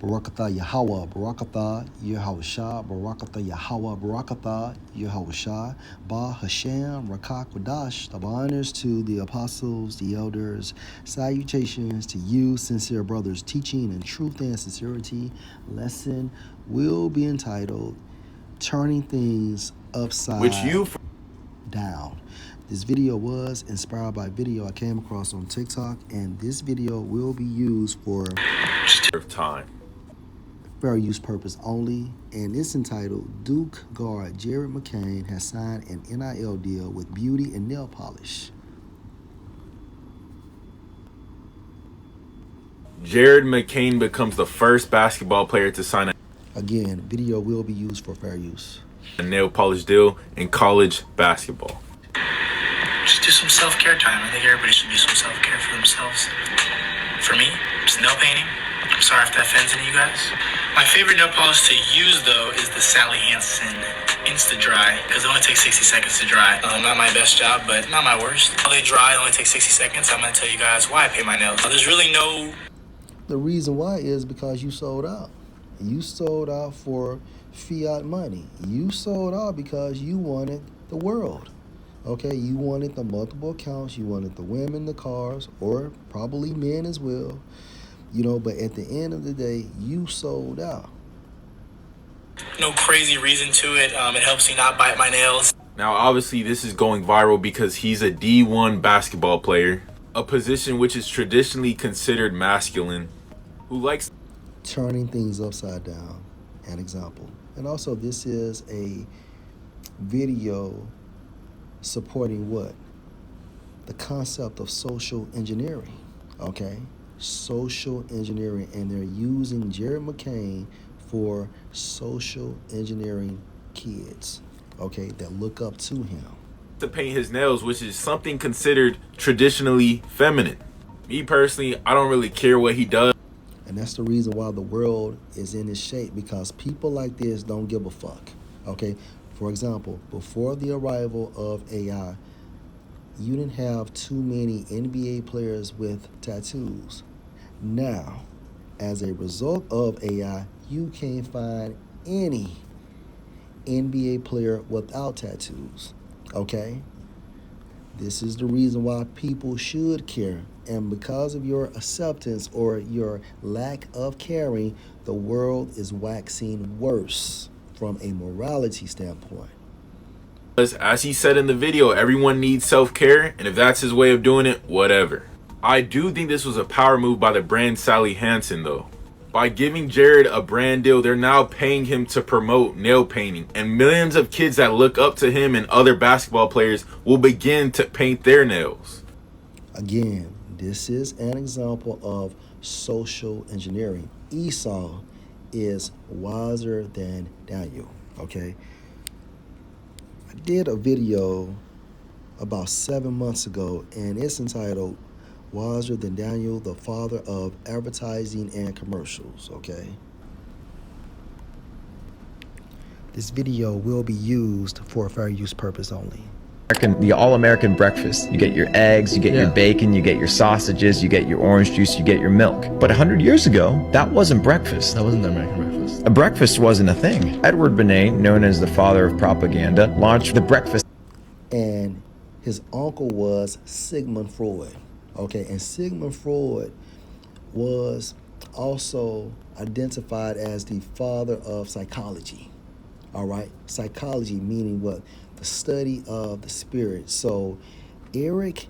Barakatha Yahweh, Barakatha Yahushua, Barakatha Yahweh, Barakatha Yahushua, Ba Hashem, Rakak Wadash. The honors to the apostles, the elders, salutations to you, sincere brothers, teaching in truth and sincerity. Lesson will be entitled Turning Things Upside Down. This video was inspired by a video I came across on TikTok, and this video will be used for time. fair use purpose only, and it's entitled Duke guard Jared McCain has signed an NIL deal with beauty and nail polish. Jared McCain becomes the first basketball player to sign Again, video will be used for fair use. a nail polish deal in college basketball. Just do some self-care time. I think everybody should do some self-care for themselves. For me, it's nail painting. I'm sorry if that offends any of you guys. My favorite nail polish to use, though, is the Sally Hansen Insta Dry, because it only takes 60 seconds to dry. Not my best job, but not my worst. While they dry, it only takes 60 seconds. I'm going to tell you guys why I paint my nails. There's really no... The reason why is because you sold out. You sold out for fiat money. You sold out because you wanted the world. Okay, you wanted the multiple accounts. You wanted the women, the cars, or probably men as well. You know, but at the end of the day, you sold out. No crazy reason to it. It helps me not bite my nails. Now, obviously, this is going viral because he's a D1 basketball player, a position which is traditionally considered masculine, who likes turning things upside down, an example. And also, this is a video supporting what? The concept of social engineering, okay? Social engineering, and they're using Jared McCain for social engineering kids, okay, that look up to him. To paint his nails, which is something considered traditionally feminine. Me personally, I don't really care what he does. And that's the reason why the world is in this shape, because people like this don't give a fuck, okay? For example, before the arrival of AI, you didn't have too many NBA players with tattoos. Now, as a result of AI, you can't find any NBA player without tattoos, okay? This is the reason why people should care. And because of your acceptance or your lack of caring, the world is waxing worse from a morality standpoint. As he said in the video, everyone needs self-care, and if that's his way of doing it, whatever. I do think this was a power move by the brand Sally Hansen, though. By giving Jared a brand deal, they're now paying him to promote nail painting, and millions of kids that look up to him and other basketball players will begin to paint their nails. Again, this is an example of social engineering. Esau is wiser than Daniel, okay? I did a video about 7 months ago, and it's entitled Wiser Than Daniel, the Father of Advertising and Commercials, okay? This video will be used for fair use purpose only. The all-American breakfast. You get your eggs, you get your bacon, you get your sausages, you get your orange juice, you get your milk. But 100 years ago, that wasn't breakfast. That wasn't the American breakfast. A breakfast wasn't a thing. Edward Bernays, known as the father of propaganda, launched the breakfast. And his uncle was Sigmund Freud, okay? And Sigmund Freud was also identified as the father of psychology, all right? Psychology meaning what? The study of the spirit. So Eric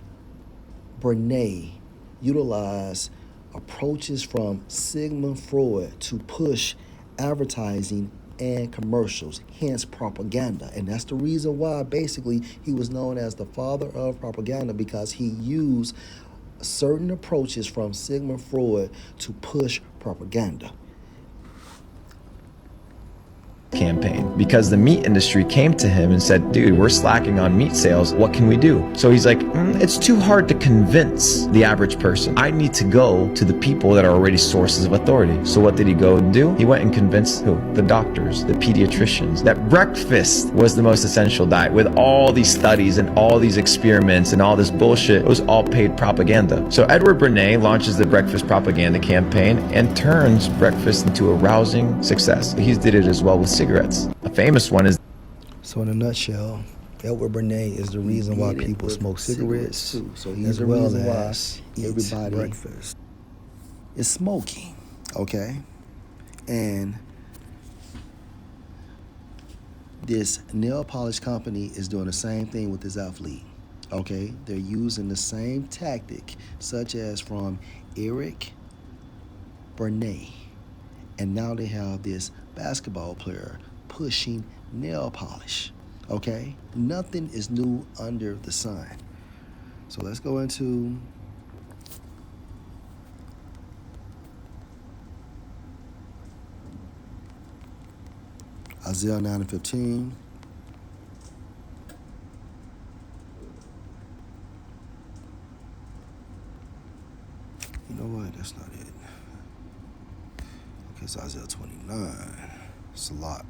Bernays utilized approaches from Sigmund Freud to push advertising and commercials, hence propaganda. And that's the reason why basically he was known as the father of propaganda, because he used certain approaches from Sigmund Freud to push propaganda. campaign because the meat industry came to him and said, dude, we're slacking on meat sales. What can we do? So he's like, it's too hard to convince the average person. I need to go to the people that are already sources of authority. So what did he go and do? He went and convinced who? The doctors, the pediatricians, that breakfast was the most essential diet. With all these studies and all these experiments and all this bullshit, it was all paid propaganda. So Edward Bernays launches the breakfast propaganda campaign and turns breakfast into a rousing success. He did it as well with cigarettes. A famous one is... So in a nutshell, Edward Bernays is the reason why people smoke cigarettes too. So he's as the well reason why as eat everybody breakfast. is smoking, okay? And this nail polish company is doing the same thing with this athlete, okay? They're using the same tactic, such as from Eric Bernays. And now they have this basketball player pushing nail polish, okay? Nothing is new under the sun. So let's go into Isaiah 9:15. You know what? That's not it. Okay, it's Isaiah 29. Salak.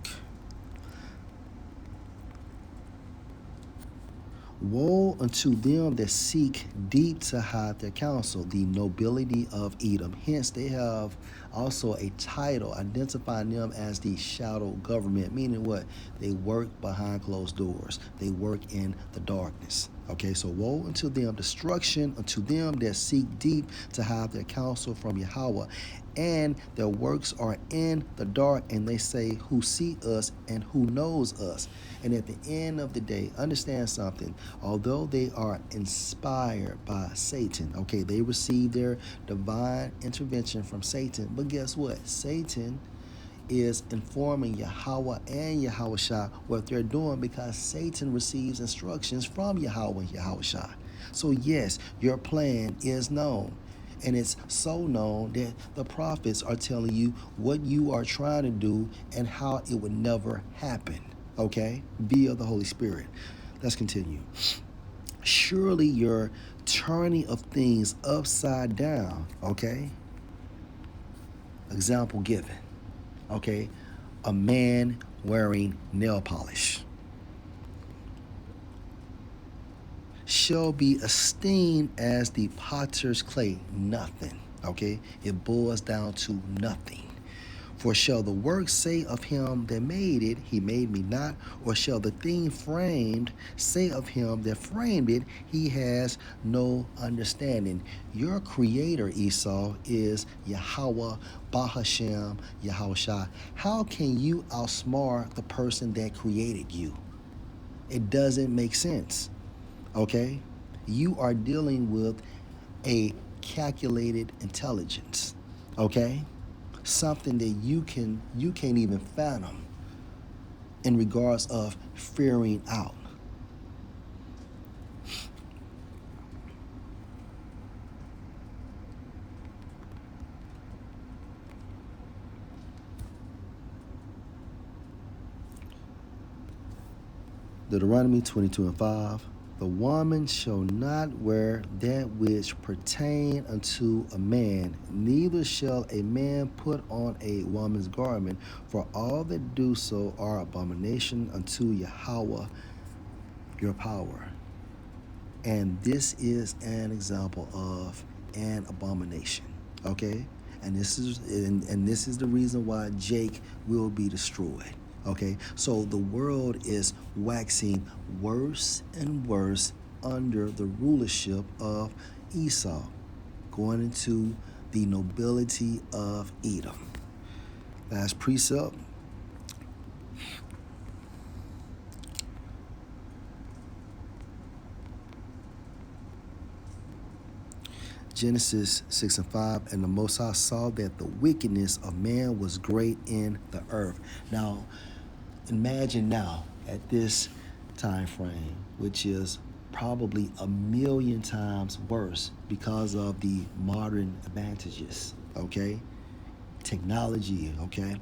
Woe unto them that seek deep to hide their counsel, the nobility of Edom. Hence, they have also a title identifying them as the shadow government, meaning what? They work behind closed doors. They work in the darkness. Okay, so woe unto them, destruction unto them that seek deep to hide their counsel from Yahweh. And their works are in the dark, and they say, who see us and who knows us? And at the end of the day, understand something. Although they are inspired by Satan, okay, they receive their divine intervention from Satan. But guess what? Satan is informing Yahweh and Yahushua what they're doing, because Satan receives instructions from Yahweh and Yahushua. So yes, your plan is known. And it's so known that the prophets are telling you what you are trying to do and how it would never happen, okay, via the Holy Spirit. Let's continue. Surely your turning of things upside down, okay? Example given, okay? A man wearing nail polish shall be esteemed as the potter's clay, nothing, okay? It boils down to nothing. For shall the work say of him that made it, he made me not? Or shall the thing framed say of him that framed it, he has no understanding? Your creator, Esau, is Yahweh, Bahashem, Yahushua. How can you outsmart the person that created you? It doesn't make sense. Okay, you are dealing with a calculated intelligence, okay? Something that you can't even fathom in regards of figuring out. Deuteronomy 22:5. The woman shall not wear that which pertain unto a man, neither shall a man put on a woman's garment, for all that do so are abomination unto Yahweh your power. And this is an example of an abomination, okay? And this is the reason why Jake will be destroyed. Okay, so the world is waxing worse and worse under the rulership of Esau, going into the nobility of Edom. Last precept. Genesis 6:5, and the Most High saw that the wickedness of man was great in the earth. Now, imagine now at this time frame, which is probably 1,000,000 times worse because of the modern advantages, okay? Technology, okay?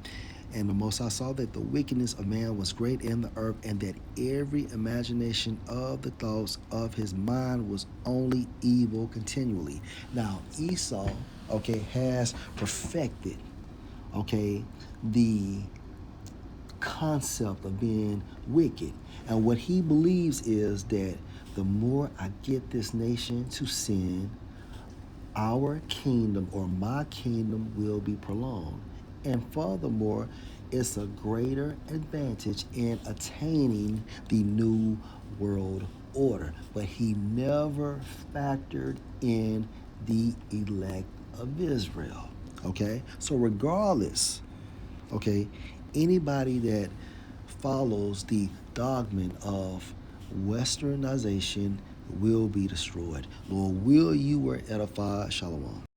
And the Most High saw that the wickedness of man was great in the earth, and that every imagination of the thoughts of his mind was only evil continually. Now, Esau, okay, has perfected, okay, the concept of being wicked. And what he believes is that the more I get this nation to sin, our kingdom or my kingdom will be prolonged. And furthermore, it's a greater advantage in attaining the new world order. But he never factored in the elect of Israel. Okay? So regardless, okay, anybody that follows the dogma of westernization will be destroyed. Lord, will you were edified. Shalom.